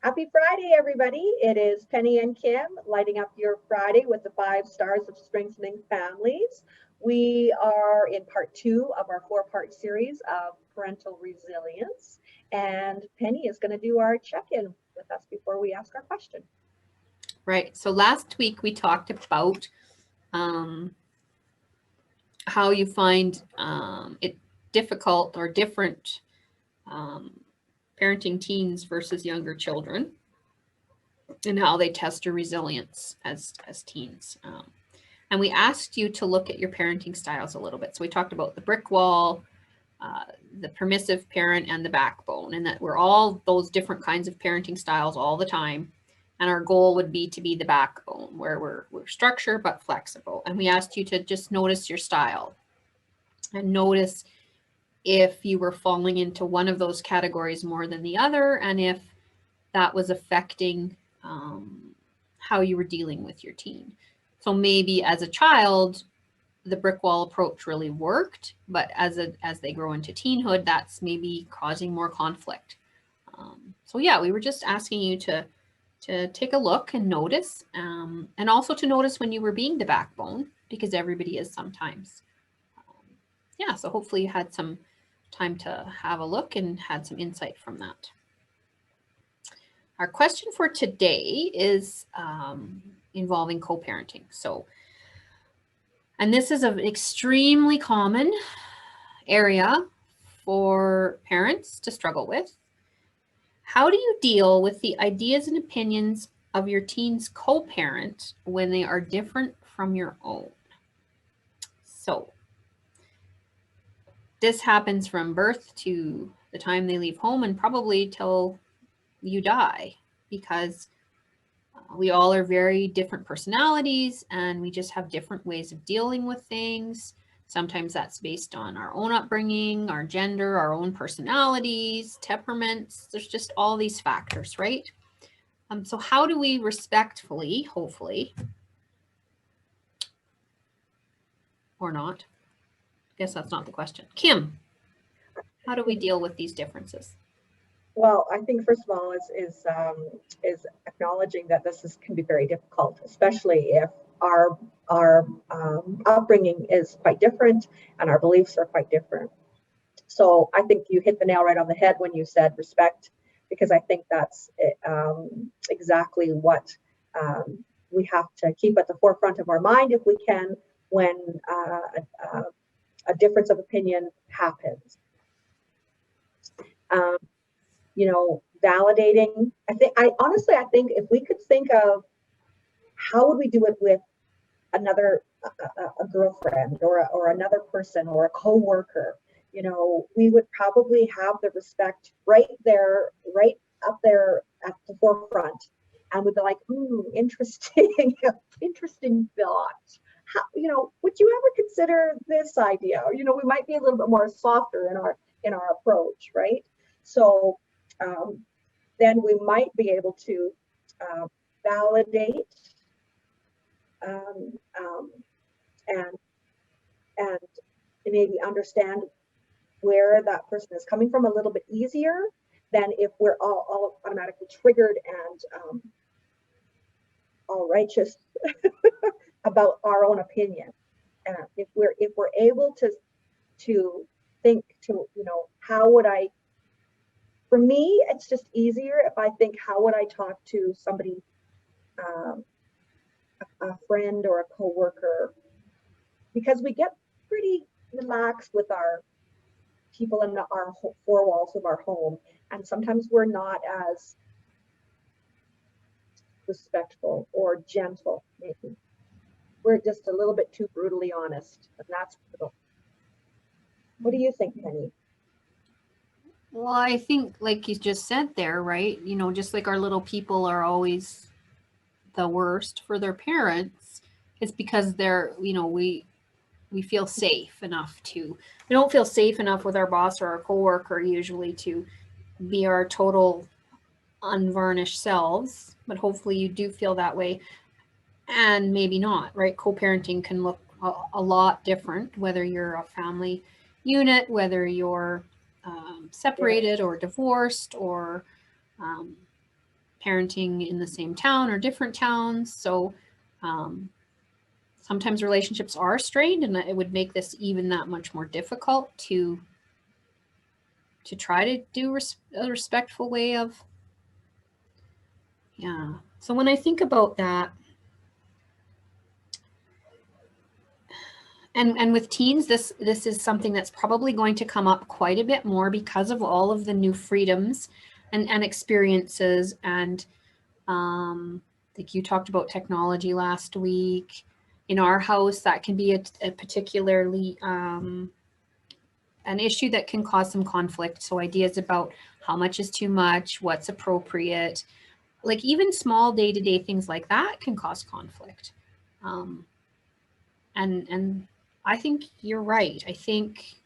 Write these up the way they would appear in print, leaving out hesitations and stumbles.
Happy Friday, everybody. It is Penny and Kim lighting up your Friday with the 5 stars of strengthening families. We are in part 2 of our 4-part series of parental resilience. And Penny is going to do our check-in with us before we ask our question. Right. So last week we talked about how you find it difficult or different parenting teens versus younger children, and how they test your resilience as teens. And we asked you to look at your parenting styles a little bit. So we talked about the brick wall, the permissive parent, and the backbone, and that we're all those different kinds of parenting styles all the time. And our goal would be to be the backbone, where we're structured but flexible. And we asked you to just notice your style and notice if you were falling into one of those categories more than the other, and if that was affecting how you were dealing with your teen. So maybe as a child, the brick wall approach really worked, but as they grow into teenhood, that's maybe causing more conflict. So yeah, we were just asking you to take a look and notice, and also to notice when you were being the backbone, because everybody is sometimes. Yeah, so hopefully you had some time to have a look and had some insight from that. Our question for today is involving co-parenting. So, and this is an extremely common area for parents to struggle with. How do you deal with the ideas and opinions of your teen's co-parent when they are different from your own? So, this happens from birth to the time they leave home, and probably till you die, because we all are very different personalities, and we just have different ways of dealing with things. Sometimes that's based on our own upbringing, our gender, our own personalities, temperaments. There's just all these factors, right? So how do we respectfully, hopefully, or not? I guess that's not the question. Kim, how do we deal with these differences? Well, I think first of all is acknowledging that can be very difficult, especially if our upbringing is quite different and our beliefs are quite different. So I think you hit the nail right on the head when you said respect, because I think that's exactly what we have to keep at the forefront of our mind if we can, when a difference of opinion happens. Validating. I think if we could think of how would we do it with another a girlfriend or another person or a coworker, we would probably have the respect right there, right up there at the forefront, and we'd be like, interesting, interesting thought. How, would you ever consider this idea? Or, we might be a little bit more softer in our approach, right? So then we might be able to validate and maybe understand where that person is coming from a little bit easier than if we're all automatically triggered and all righteous about our own opinion. And if we're able to think how would I, for me, it's just easier if I think, how would I talk to somebody, a friend or a coworker, because we get pretty relaxed with our people in our 4 walls of our home, and sometimes we're not as respectful or gentle. Maybe we're just a little bit too brutally honest, and that's brutal. What do you think, Penny? Well, I think, like you just said there, right? Just like our little people are always the worst for their parents, it's because they're, we feel safe enough we don't feel safe enough with our boss or our coworker usually to be our total unvarnished selves, but hopefully you do feel that way, and maybe not, right? Co-parenting can look a lot different, whether you're a family unit, whether you're separated or divorced, or parenting in the same town or different towns. So sometimes relationships are strained, and it would make this even that much more difficult to try to do a respectful way of, yeah. So when I think about that, and with teens, this is something that's probably going to come up quite a bit more because of all of the new freedoms and experiences. And like you talked about technology last week. In our house, that can be a particularly an issue that can cause some conflict. So ideas about how much is too much, what's appropriate, like even small day-to-day things like that can cause conflict. And I think you're right. I think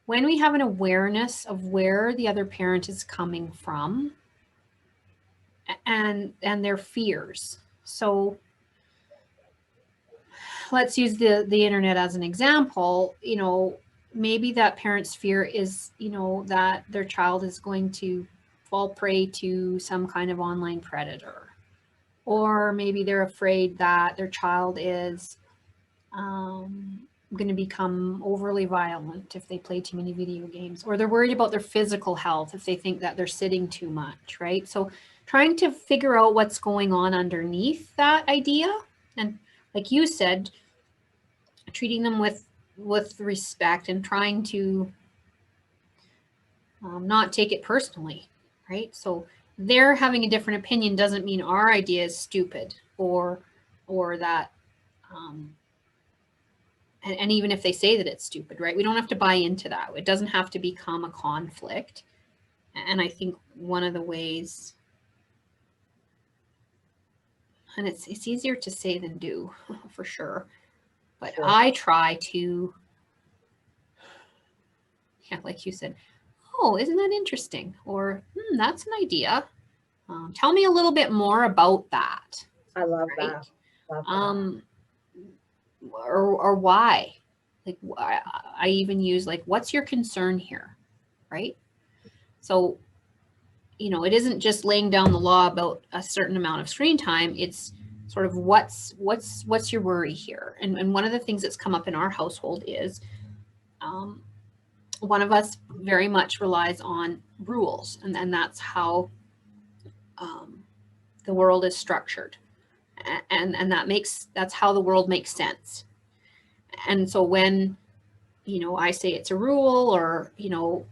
when we have an awareness of where the other parent is coming from and their fears. So let's use the internet as an example. You know, maybe that parent's fear is, you know, that their child is going to fall prey to some kind of online predator. Or maybe they're afraid that their child is going to become overly violent if they play too many video games, or they're worried about their physical health if they think that they're sitting too much, right? So trying to figure out what's going on underneath that idea, and like you said, treating them with respect and trying to not take it personally, right? So they're having a different opinion doesn't mean our idea is stupid or that and even if they say that it's stupid, right? We don't have to buy into that. It doesn't have to become a conflict. And I think one of the ways, and it's easier to say than do for sure, but sure. I try to, yeah, like you said, oh, isn't that interesting? Or that's an idea. Tell me a little bit more about that. I love that. Love that. Or why? Like I even use like, what's your concern here, right? So, you know, it isn't just laying down the law about a certain amount of screen time. It's sort of what's your worry here. And one of the things that's come up in our household is one of us very much relies on rules, and that's how the world is structured, and that's how the world makes sense. And so when, you know, I say it's a rule, or, you know,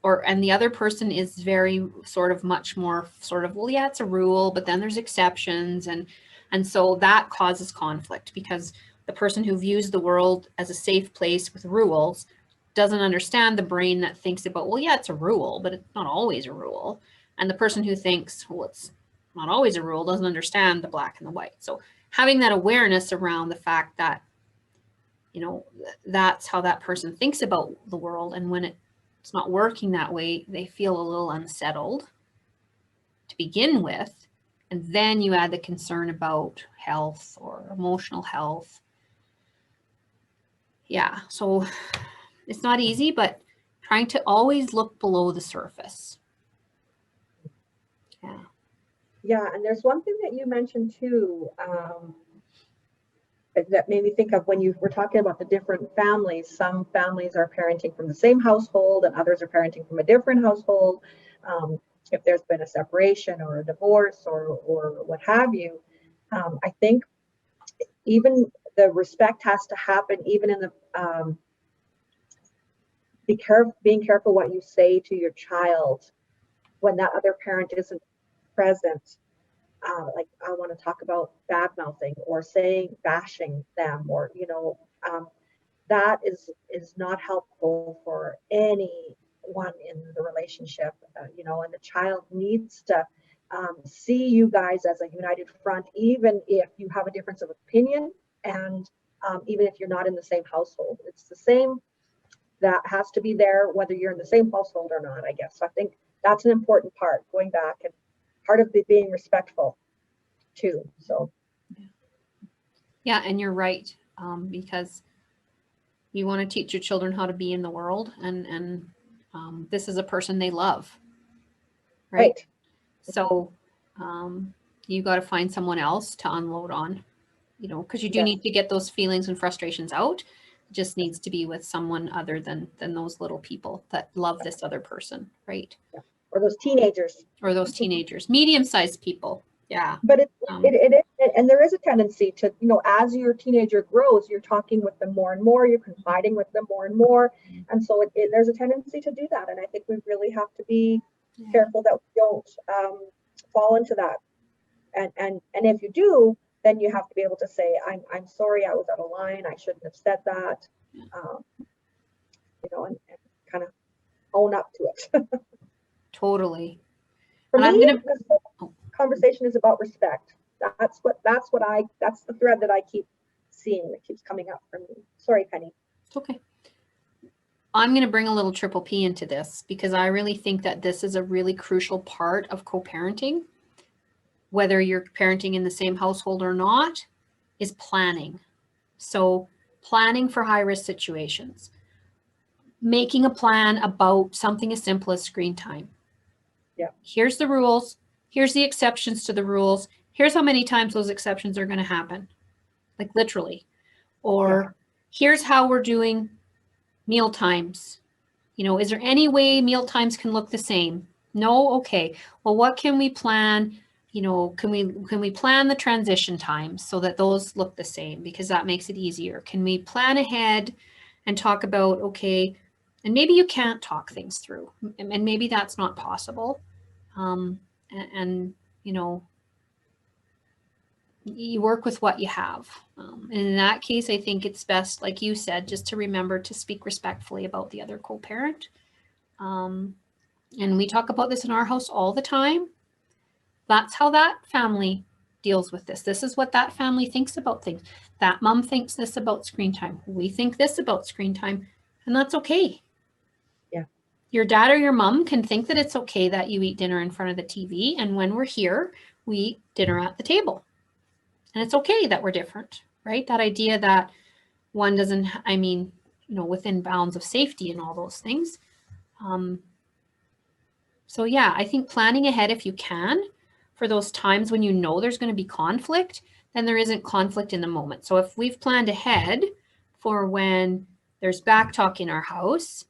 and the other person is very sort of much more sort of, well, yeah, it's a rule, but then there's exceptions. And so that causes conflict because the person who views the world as a safe place with rules doesn't understand the brain that thinks about, well, yeah, it's a rule, but it's not always a rule. And the person who thinks, well, it's not always a rule, doesn't understand the black and the white. So having that awareness around the fact that, you know, that's how that person thinks about the world. And when it's not working that way, they feel a little unsettled to begin with. And then you add the concern about health or emotional health. Yeah, so it's not easy, but trying to always look below the surface. Yeah. Yeah, and there's one thing that you mentioned too, that made me think of when you were talking about the different families. Some families are parenting from the same household and others are parenting from a different household. If there's been a separation or a divorce or what have you, I think even the respect has to happen even in the being careful what you say to your child when that other parent isn't present. Like I want to talk about bad mouthing or bashing them, or, you know, that is not helpful for anyone in the relationship, you know, and the child needs to see you guys as a united front, even if you have a difference of opinion, and even if you're not in the same household. It's the same that has to be there whether you're in the same household or not, I guess. So I think that's an important part, going back, and part of being respectful too. So yeah, and you're right, because you want to teach your children how to be in the world, and this is a person they love, right? So you got to find someone else to unload on, you know, because you do Yes. need to get those feelings and frustrations out. It just needs to be with someone other than those little people that love this other person, right? Or those teenagers. Or those teenagers, medium-sized people. Yeah. But and there is a tendency to, you know, as your teenager grows, you're talking with them more and more, you're confiding with them more and more. And so there's a tendency to do that. And I think we really have to be careful that we don't fall into that. And if you do, then you have to be able to say, I'm sorry, I was out of line, I shouldn't have said that. You know, and kind of own up to it. Totally. For And me, this whole conversation is about respect. That's the thread that I keep seeing that keeps coming up for me. Sorry, Penny. It's okay. I'm going to bring a little triple P into this because I really think that this is a really crucial part of co-parenting, whether you're parenting in the same household or not, is planning. So planning for high-risk situations, making a plan about something as simple as screen time. Yeah. Here's the rules. Here's the exceptions to the rules. Here's how many times those exceptions are going to happen, like literally. Or here's how we're doing meal times. You know, is there any way meal times can look the same? No? Okay. Well, what can we plan? You know, can we plan the transition times so that those look the same, because that makes it easier? Can we plan ahead and talk about, okay, and maybe you can't talk things through, and maybe that's not possible. And you know, you work with what you have. And in that case, I think it's best, like you said, just to remember to speak respectfully about the other co-parent. And we talk about this in our house all the time. That's how that family deals with this. This is what that family thinks about things. That mom thinks this about screen time. We think this about screen time, and that's okay. Yeah. Your dad or your mom can think that it's okay that you eat dinner in front of the TV, and when we're here, we eat dinner at the table. And it's okay that we're different, right? That idea that one doesn't, I mean, you know, within bounds of safety and all those things. So yeah, I think planning ahead if you can for those times when you know there's going to be conflict, then there isn't conflict in the moment. So if we've planned ahead for when there's back talk in our house,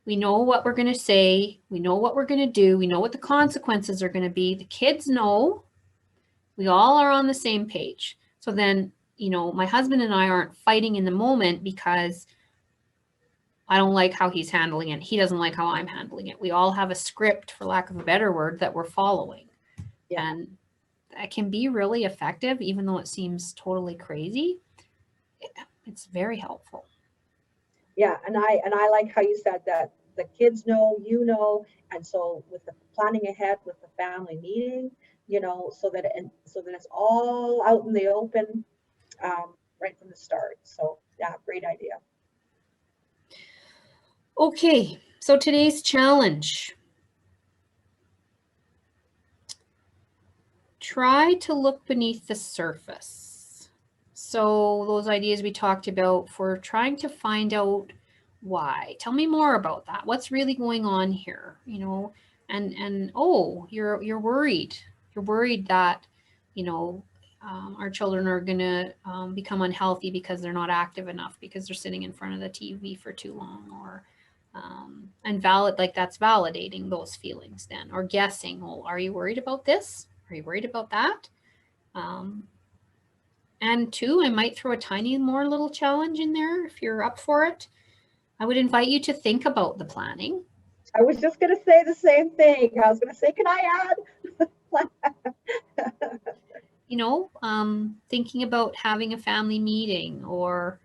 we know what we're going to say, we know what we're going to do, we know what the consequences are going to be. The kids know, we all are on the same page. So then, you know, my husband and I aren't fighting in the moment because I don't like how he's handling it. He doesn't like how I'm handling it. We all have a script, for lack of a better word, that we're following. Yeah. And that can be really effective, even though it seems totally crazy. It's very helpful. Yeah, and I like how you said that the kids know, you know, and so with the planning ahead with the family meeting, you know, so that it's all out in the open right from the start. So yeah, great idea. Okay, so today's challenge. Try to look beneath the surface. So those ideas we talked about for trying to find out why. Tell me more about that. What's really going on here? You know, and oh, you're worried. You're worried that, you know, our children are going to become unhealthy because they're not active enough, because they're sitting in front of the TV for too long, or and that's validating those feelings then, or guessing, well, are you worried about this? Are you worried about that? And two, I might throw a tiny more little challenge in there if you're up for it. I would invite you to think about the planning. I was just going to say the same thing. I was going to say, can I add? You know, thinking about having a family meeting, or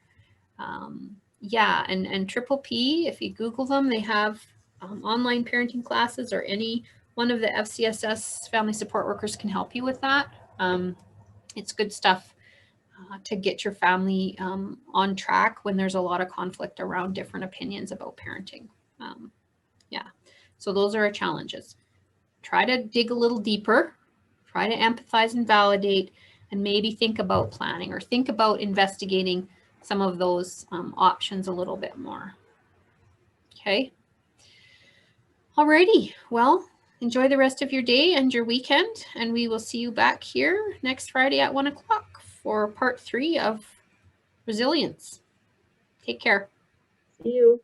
yeah, and Triple P, if you Google them, they have online parenting classes, or any one of the FCSS family support workers can help you with that. It's good stuff to get your family on track when there's a lot of conflict around different opinions about parenting. Yeah, so those are our challenges. Try to dig a little deeper, try to empathize and validate, and maybe think about planning, or think about investigating some of those options a little bit more. Okay. Alrighty, well, enjoy the rest of your day and your weekend, and we will see you back here next Friday at 1 o'clock for part 3 of resilience. Take care. See you.